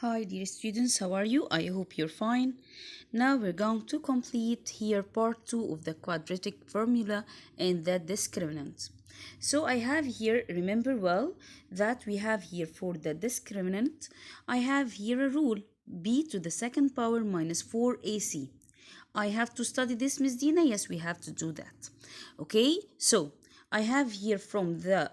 Hi dear students, how are you? I hope you're fine. Now we're going to complete here part 2 of the quadratic formula and the discriminant. So I have here, remember well, that we have here for the discriminant, I have here a rule, b to the second power minus 4ac. I have to study this, Miss Dina? Yes, we have to do that. Okay, so I have here from the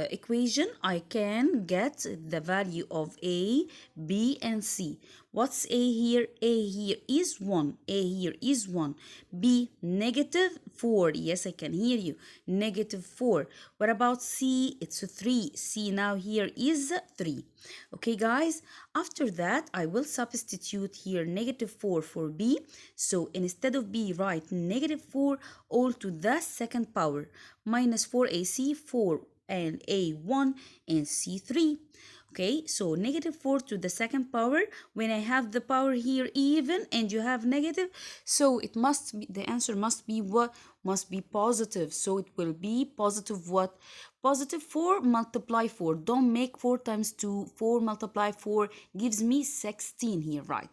equation, I can get the value of A, B, and C. What's A here? A here is 1. A here is 1. B, negative 4. Yes, I can hear you. Negative 4. What about C? It's a 3. C now here is 3. Okay, guys, after that, I will substitute here negative 4 for B. So instead of B, write negative 4 all to the second power minus 4ac, 4 and a1 and c3. Okay, so negative 4 to the second power. When I have the power here even and you have negative, so it must be, the answer must be what? Must be positive. So it will be positive what? Positive 4 multiply 4. Don't make 4 times 2. 4 multiply 4 gives me 16 here, right?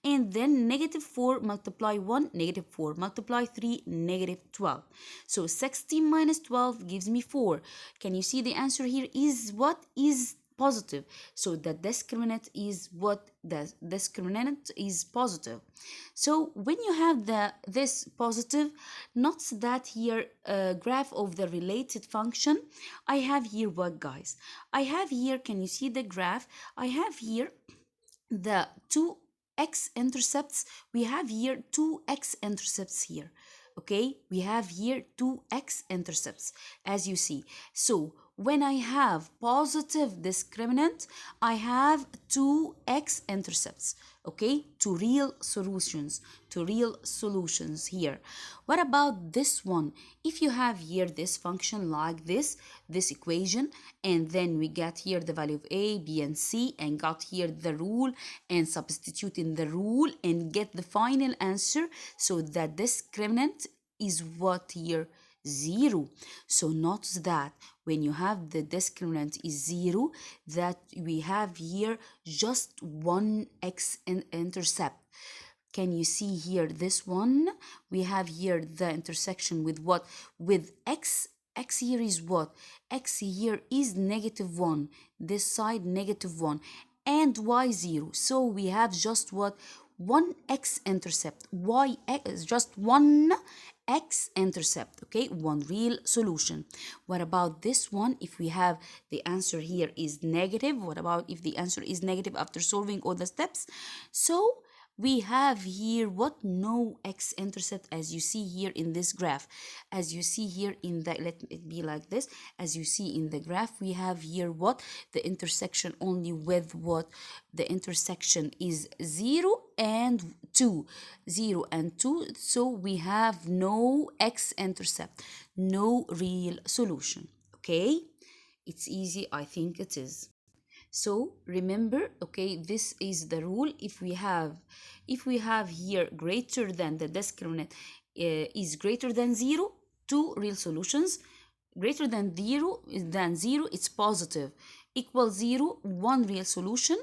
And then negative 4 multiply 1, negative 4 multiply 3, negative 12. So 16 minus 12 gives me 4. Can you see the answer here is what? Is positive. So the discriminant is what? The discriminant is positive. So when you have this positive, note that here graph of the related function, I have here what, guys? I have here, can you see the graph? I have here the two x-intercepts. We have here two x-intercepts here. Okay, we have here two x-intercepts as you see. So when I have positive discriminant, I have two x-intercepts. Okay, two real solutions here. What about this one? If you have here this function like this equation, and then we get here the value of a, b, and c, and got here the rule and substitute in the rule and get the final answer. So the discriminant is what here? 0. So notice that when you have the discriminant is 0, that we have here just one x-intercept. Can you see here this one? We have here the intersection with what? With x. X here is what? X here is negative 1. This side negative 1. And y 0. So we have just what? One x-intercept. Y is just one x-intercept. Okay, one real solution. What about this one? If we have the answer here is negative, what about if the answer is negative after solving all the steps? So we have here what? No x-intercept, as you see here in this graph. As you see here in the, let it be like this, as you see in the graph, we have here what? The intersection only with what? The intersection is 0 and 2. 0 and 2. So we have no x-intercept, no real solution. Okay, it's easy, I think it is. So remember, okay, this is the rule. If we have here greater than the discriminant is greater than 0, two real solutions. Greater than 0, it's positive. Equal 0, one real solution.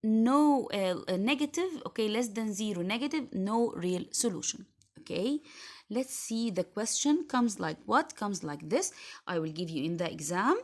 No negative, okay, less than 0, negative, no real solution. Okay, let's see, the question comes like what? Comes like this. I will give you in the exam.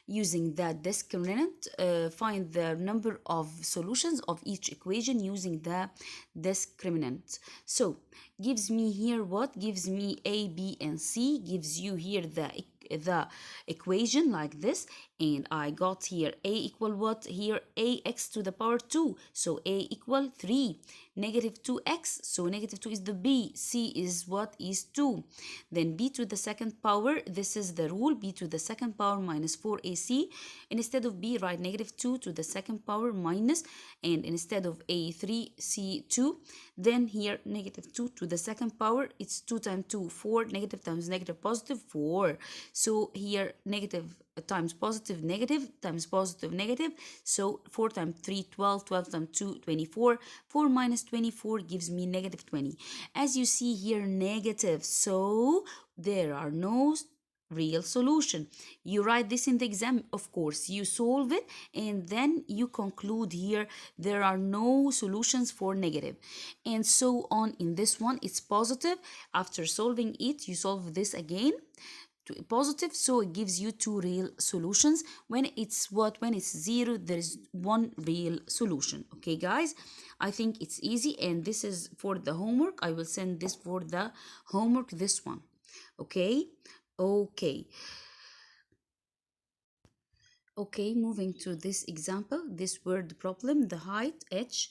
Using that discriminant, find the number of solutions of each equation using the discriminant. So gives me here what? Gives me a, b, and c. Gives you here the equation like this, and I got here a equal what? Here ax to the power 2, so a equal 3. Negative 2x, so negative 2 is the b. C is what? Is 2. Then b to the second power, this is the rule, b to the second power minus 4ac. Instead of b, write negative 2 to the second power minus, and instead of a3, c2. Then here negative 2 to the second power, it's 2 times 2, 4, negative times negative, positive, 4. So here negative times positive, negative times positive, negative. So 4 times 3, 12, 12 times 2, 24. 4 minus 24 gives me negative 20. As you see here, negative. So there are no real solution. You write this in the exam, of course, you solve it, and then you conclude here there are no solutions for negative, and so on. In this one, it's positive. After solving it, you solve this again to positive, so it gives you two real solutions. When it's what, when it's zero, there is one real solution. Okay guys, I think it's easy, and this is for the homework. I will send this for the homework, this one. Okay. Okay. Okay, moving to this example, this word problem, the height h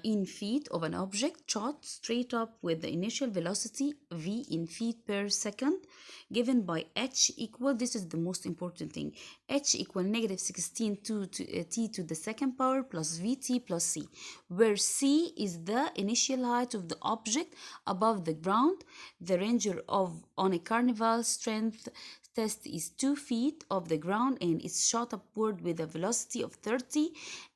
in feet of an object shot straight up with the initial velocity v in feet per second, given by h equal, this is the most important thing, h equal negative 16 t to the second power plus vt plus c, where c is the initial height of the object above the ground. The ranger of on a carnival strength test is 2 feet off the ground, and it's shot upward with a velocity of 30,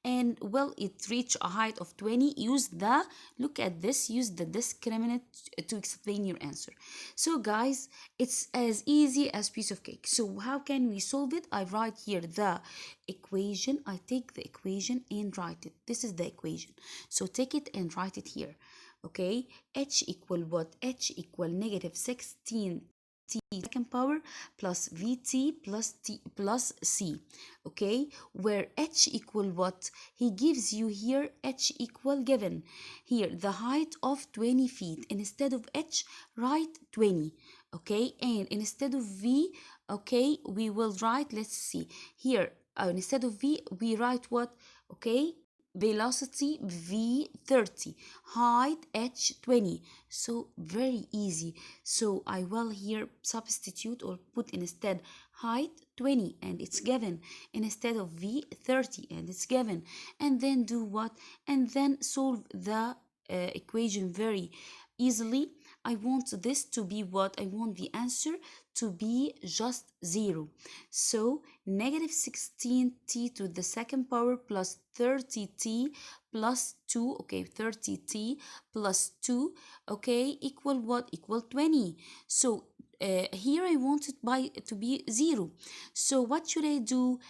and well, it reached a height of 20. Use the, look at this, use the discriminant to explain your answer. So guys, it's as easy as piece of cake. So how can we solve it? I write here the equation. I take the equation and write it. This is the equation, so take it and write it here. Okay, h equal what? H equal negative 16 t second power plus vt plus t plus c. Okay, where h equal what? He gives you here h equal, given here the height of 20 feet. Instead of h, write 20. Okay, and instead of v, okay, we will write, let's see here, instead of v we write what? Okay, velocity v 30, height h 20. So very easy. So I will here substitute or put instead height 20, and it's given, instead of v 30, and it's given, and then do what? And then solve the equation very easily. I want this to be what? I want the answer to be just 0. So negative 16t to the second power plus 30t plus 2, okay, 30t plus 2, okay, equal what? Equal 20. So here I want it to be 0. So what should I do?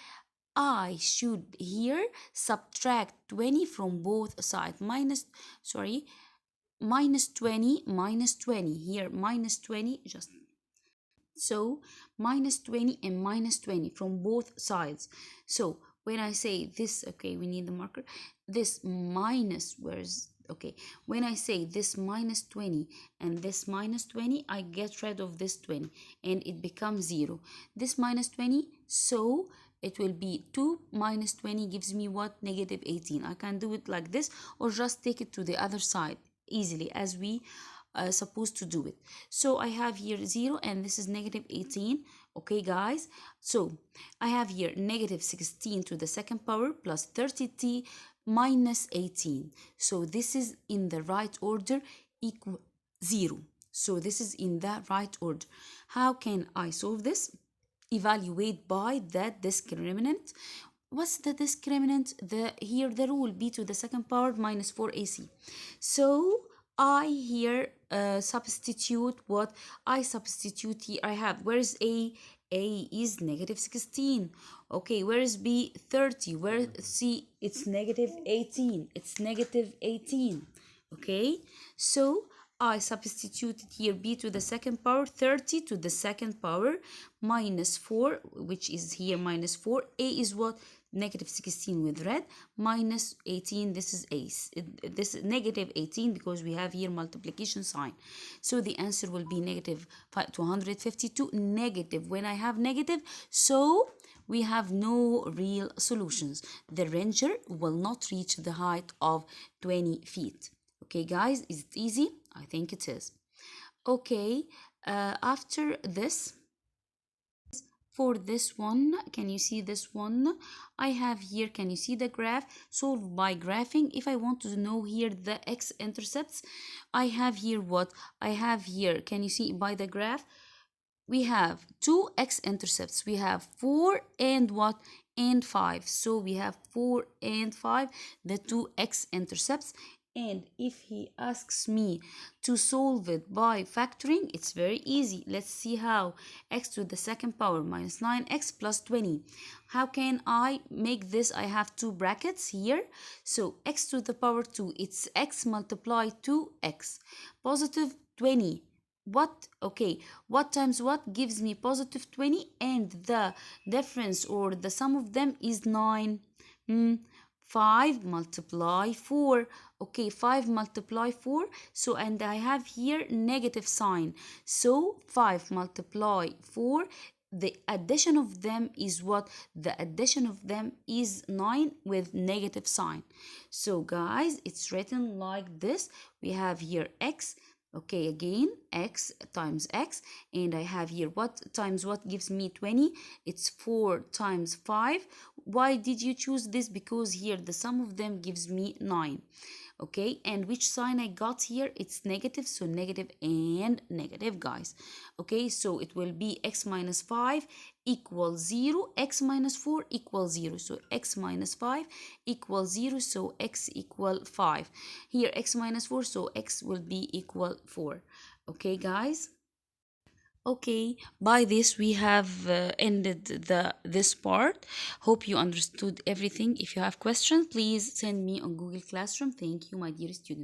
I should here subtract 20 from both sides. Minus 20, minus 20. Here, minus 20, just so minus 20 and minus 20 from both sides. So when I say this, okay, we need the marker. This minus, where's, okay, when I say this minus 20 and this minus 20, I get rid of this 20 and it becomes 0. This minus 20, so it will be 2 minus 20 gives me what? Negative 18. I can do it like this, or just take it to the other side easily as we supposed to do it. So I have here 0 and this is negative 18. Okay guys, so I have here negative 16 to the second power plus 30t minus 18. So this is in the right order, equal 0. So this is in the right order. How can I solve this? Evaluate by that discriminant. What's the discriminant? Here the rule b to the second power minus 4ac. So I here substitute what? I substitute here, I have, where is a? A is negative 16. Okay, where is b? 30. Where c? It's negative 18. It's negative 18. Okay, so I substituted here b to the second power, 30 to the second power minus 4, which is here minus 4. A is what? Negative 16 with red, minus 18, this is this is negative 18 because we have here multiplication sign. So the answer will be negative 252. Negative, when I have negative, so we have no real solutions. The ranger will not reach the height of 20 feet. Okay guys, is it easy? I think it is. Okay, after this, for this one, can you see this one? I have here, can you see the graph? Solve by graphing. If I want to know here the x-intercepts, I have here what? I have here, can you see by the graph? We have two x-intercepts. We have 4 and what? And 5. So we have 4 and 5, the two x-intercepts. And if he asks me to solve it by factoring, it's very easy. Let's see how. X to the second power minus 9x plus 20. How can I make this? I have two brackets here. So x to the power 2, it's x multiplied 2x. Positive 20. What? Okay, what times what gives me positive 20, and the difference or the sum of them is 9. 5 multiply 4. Okay, 5 multiply 4. So, and I have here negative sign. So, 5 multiply 4. The addition of them is what? The addition of them is 9 with negative sign. So, guys, it's written like this. We have here x. Okay, again, x times x, and I have here what times what gives me 20. It's 4 times 5. Why did you choose this? Because here the sum of them gives me 9. Okay, and which sign I got here? It's negative, so negative and negative, guys. Okay, so it will be x minus 5 equals 0, x minus 4 equals 0. So x minus 5 equals 0, so x equal 5. Here x minus 4, so x will be equal 4. Okay, guys? Okay, by this we have ended this part. Hope you understood everything. If you have questions, please send me on Google Classroom. Thank you, my dear students.